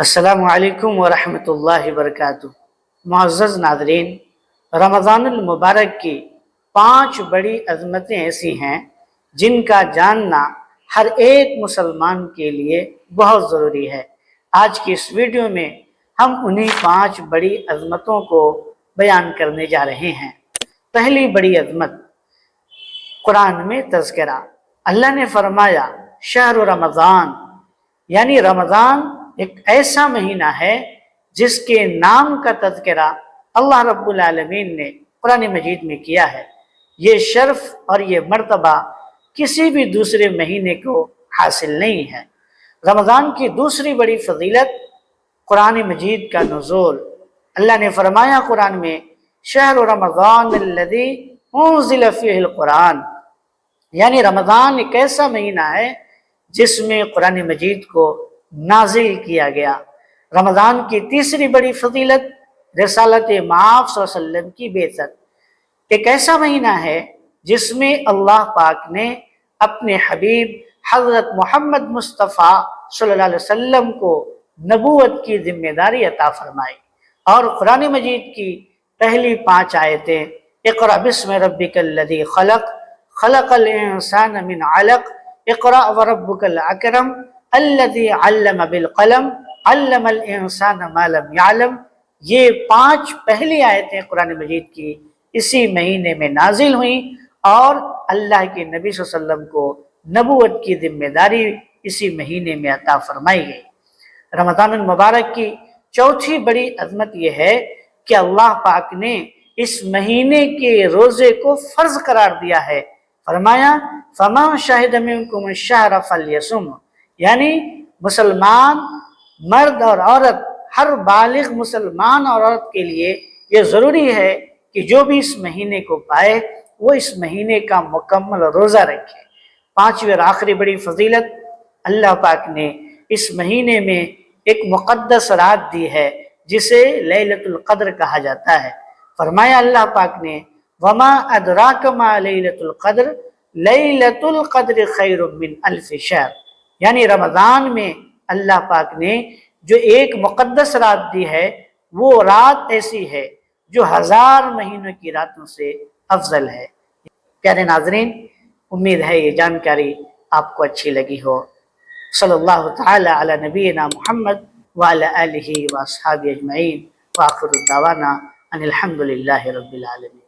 السلام علیکم ورحمۃ اللہ وبرکاتہ۔ معزز ناظرین، رمضان المبارک کی 5 بڑی عظمتیں ایسی ہیں جن کا جاننا ہر ایک مسلمان کے لیے بہت ضروری ہے۔ آج کی اس ویڈیو میں ہم انہی 5 بڑی عظمتوں کو بیان کرنے جا رہے ہیں۔ پہلی بڑی عظمت، قرآن میں تذکرہ۔ اللہ نے فرمایا شہر رمضان، یعنی رمضان ایک ایسا مہینہ ہے جس کے نام کا تذکرہ اللہ رب العالمین نے قرآن مجید میں کیا ہے۔ یہ شرف اور یہ مرتبہ کسی بھی دوسرے مہینے کو حاصل نہیں ہے۔ رمضان کی دوسری بڑی فضیلت، قرآن مجید کا نزول۔ اللہ نے فرمایا قرآن میں شہر رمضان الذی انزل فیہ القرآن، یعنی رمضان ایک ایسا مہینہ ہے جس میں قرآن مجید کو نازل کیا گیا۔ رمضان کی تیسری بڑی فضیلت، رسالت مآب صلی اللہ علیہ وسلم کی بعثت۔ ایک ایسا مہینہ ہے جس میں اللہ پاک نے اپنے حبیب حضرت محمد مصطفیٰ صلی اللہ علیہ وسلم کو نبوت کی ذمہ داری عطا فرمائی، اور قرآن مجید کی پہلی 5 آیتیں اقرأ بسم ربک الذی خلق، خلق الانسان من علق، اقرأ وربک الاکرم، الذی علم بالقلم، علم الانسان ما لم يعلم، یہ 5 پہلی آیتیں قرآن مجید کی اسی مہینے میں نازل ہوئیں، اور اللہ کے نبی صلی اللہ علیہ وسلم کو نبوت کی ذمہ داری اسی مہینے میں عطا فرمائی گئی۔ رمضان المبارک کی چوتھی بڑی عظمت یہ ہے کہ اللہ پاک نے اس مہینے کے روزے کو فرض قرار دیا ہے۔ فرمایا فَمَن شَهِدَ مِنكُمُ الشَّهْرَ فَلْيَصُمْهُ، یعنی مسلمان مرد اور عورت، ہر بالغ مسلمان اور عورت کے لیے یہ ضروری ہے کہ جو بھی اس مہینے کو پائے وہ اس مہینے کا مکمل روزہ رکھے۔ 5ویں اور آخری بڑی فضیلت، اللہ پاک نے اس مہینے میں ایک مقدس رات دی ہے جسے لیلۃ القدر کہا جاتا ہے۔ فرمایا اللہ پاک نے وما ادراک ما لیلۃ القدر، لیلۃ القدر خیر من الف شہر، یعنی رمضان میں اللہ پاک نے جو ایک مقدس رات دی ہے وہ رات ایسی ہے جو 1000 مہینوں کی راتوں سے افضل ہے۔ پیارے ناظرین، امید ہے یہ جانکاری آپ کو اچھی لگی ہو۔ صلی اللہ تعالی علی نبینا محمد وعلی آلہ واصحابہ اجمعین، وآخر دعوانا ان الحمد للہ رب العالمین۔